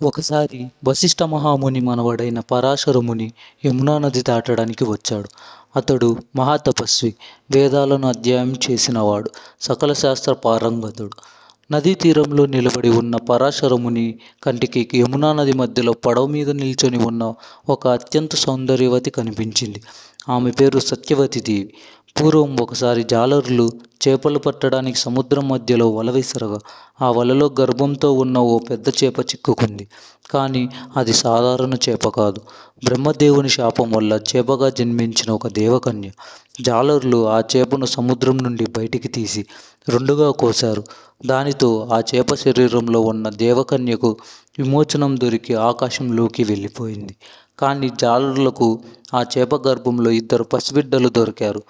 ఒకసారి వశిష్ఠ మహాముని మనవడైన పరాశర ముని యమునా నది దాటడానికి వచ్చాడు. అతడు మహాతపస్వి, వేదాలను అధ్యయనం చేసినవాడు, సకల శాస్త్ర పారంగతుడు. నదీ తీరంలో నిలబడి ఉన్న పరాశర ముని కంటికి యమునా నది మధ్యలో పడవ మీద నిల్చొని ఉన్న ఒక అత్యంత సౌందర్యవతి కనిపించింది. ఆమె పేరు సత్యవతి దేవి. పూర్వం ఒకసారి జాలరులు చేపలు పట్టడానికి సముద్రం మధ్యలో వల విసరగా ఆ వలలో గర్భంతో ఉన్న ఓ పెద్ద చేప చిక్కుకుంది. కానీ అది సాధారణ చేప కాదు, బ్రహ్మదేవుని శాపం వల్ల చేపగా జన్మించిన ఒక దేవకన్య. జాలరులు ఆ చేపను సముద్రం నుండి బయటికి తీసి రెండుగా కోశారు. దానితో ఆ చేప శరీరంలో ఉన్న దేవకన్యకు విమోచనం దొరికి ఆకాశంలోకి వెళ్ళిపోయింది. కానీ జాలరులకు ఆ చేప గర్భంలో 2 పసిబిడ్డలు దొరికారు.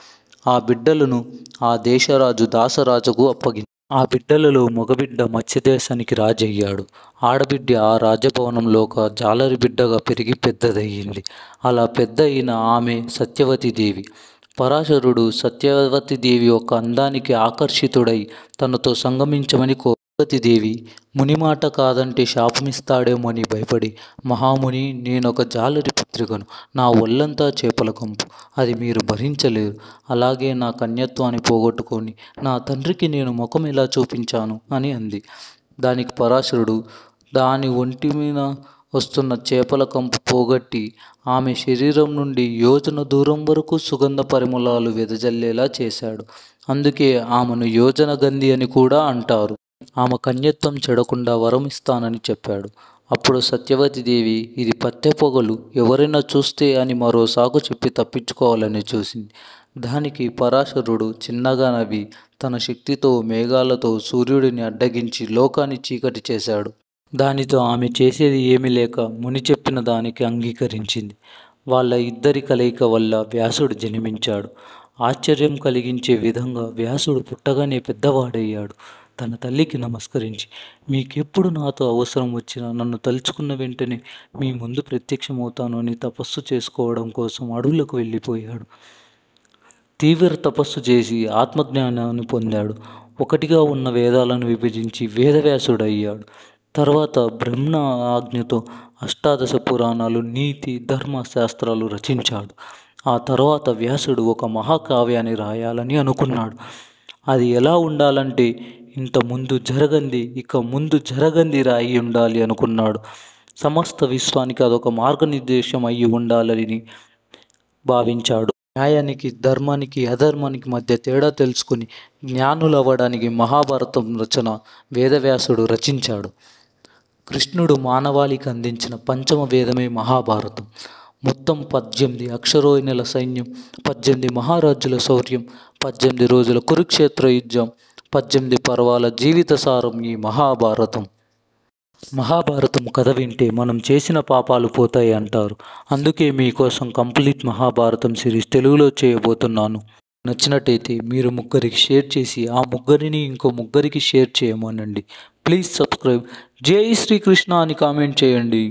ఆ బిడ్డలను ఆ దేశరాజు దాసరాజుకు అప్పగించారు. ఆ బిడ్డలలో మగబిడ్డ మత్స్యదేశానికి రాజయ్యాడు. ఆడబిడ్డ ఆ రాజభవనంలో ఒక జాలరి బిడ్డగా పెరిగి పెద్దదయ్యింది. అలా పెద్ద అయిన ఆమె సత్యవతి దేవి. పరాశరుడు సత్యవతి దేవి యొక్క అందానికి ఆకర్షితుడై తనతో సంగమించమని సత్యవతి దేవి ముని మాట కాదంటే శాపమిస్తాడేమో అని భయపడి, మహాముని, నేనొక జాలరి పుత్రికను, నా ఒళ్ళంతా చేపల కంపు, అది మీరు భరించలేరు. అలాగే నా కన్యత్వాన్ని పోగొట్టుకొని నా తండ్రికి నేను ముఖం ఎలా చూపించాను అని అంది. దానికి పరాశరుడు దాని ఒంటి మీద వస్తున్న చేపల కంపు పోగొట్టి ఆమె శరీరం నుండి యోజన దూరం వరకు సుగంధ పరిమళాలు వెదజల్లేలా చేశాడు. అందుకే ఆమెను యోజన గంధి అని కూడా అంటారు. ఆమె కన్యత్వం చెడకుండా వరం ఇస్తానని చెప్పాడు. అప్పుడు సత్యవతి దేవి ఇది పత్తె పొగలు, ఎవరైనా చూస్తే అని మరో సాకు చెప్పి తప్పించుకోవాలని చూసింది. దానికి పరాశరుడు చిన్నగా నవ్వి తన శక్తితో మేఘాలతో సూర్యుడిని అడ్డగించి లోకాన్ని చీకటి చేశాడు. దానితో ఆమె చేసేది ఏమీ లేక ముని చెప్పిన దానికి అంగీకరించింది. వాళ్ళ ఇద్దరి కలయిక వల్ల వ్యాసుడు జన్మించాడు. ఆశ్చర్యం కలిగించే విధంగా వ్యాసుడు పుట్టగానే పెద్దవాడయ్యాడు. తన తల్లికి నమస్కరించి, మీకెప్పుడు నాతో అవసరం వచ్చినా నన్ను తలుచుకున్న వెంటనే మీ ముందు ప్రత్యక్షమవుతాను అని తపస్సు చేసుకోవడం కోసం అడవులకు వెళ్ళిపోయాడు. తీవ్ర తపస్సు చేసి ఆత్మజ్ఞానాన్ని పొందాడు. ఒకటిగా ఉన్న వేదాలను విభజించి వేదవ్యాసుడయ్యాడు. తర్వాత బ్రహ్మ ఆజ్ఞతో అష్టాదశ పురాణాలు, నీతి, ధర్మ శాస్త్రాలు రచించాడు. ఆ తర్వాత వ్యాసుడు ఒక మహాకావ్యాన్ని రాయాలని అనుకున్నాడు. అది ఎలా ఉండాలంటే ఇంత ముందు జరగంది ఇక ముందు జరగంది రాయి ఉండాలి అనుకున్నాడు. సమస్త విశ్వానికి అదొక మార్గనిర్దేశం అయి ఉండాలని భావించాడు. న్యాయానికి, ధర్మానికి, అధర్మానికి మధ్య తేడా తెలుసుకుని జ్ఞానులవ్వడానికి మహాభారతం రచన వేదవ్యాసుడు రచించాడు. కృష్ణుడు మానవాళికి అందించిన పంచమ వేదమే మహాభారతం. మొత్తం 18 అక్షరోహిణుల సైన్యం, 18 మహారాజుల శౌర్యం, 18 రోజుల కురుక్షేత్ర యుద్ధం, 18 పర్వాల జీవిత సారం ఈ మహాభారతం. మహాభారతం కథ వింటే మనం చేసిన పాపాలు పోతాయి అంటారు. అందుకే మీకోసం కంప్లీట్ మహాభారతం సిరీస్ తెలుగులో చేయబోతున్నాను. నచ్చినట్టయితే మీరు 3కి షేర్ చేసి ఆ 3ని ఇంకో 3కి షేర్ చేయమనండి. Please subscribe. జై శ్రీకృష్ణ అని కామెంట్ చేయండి.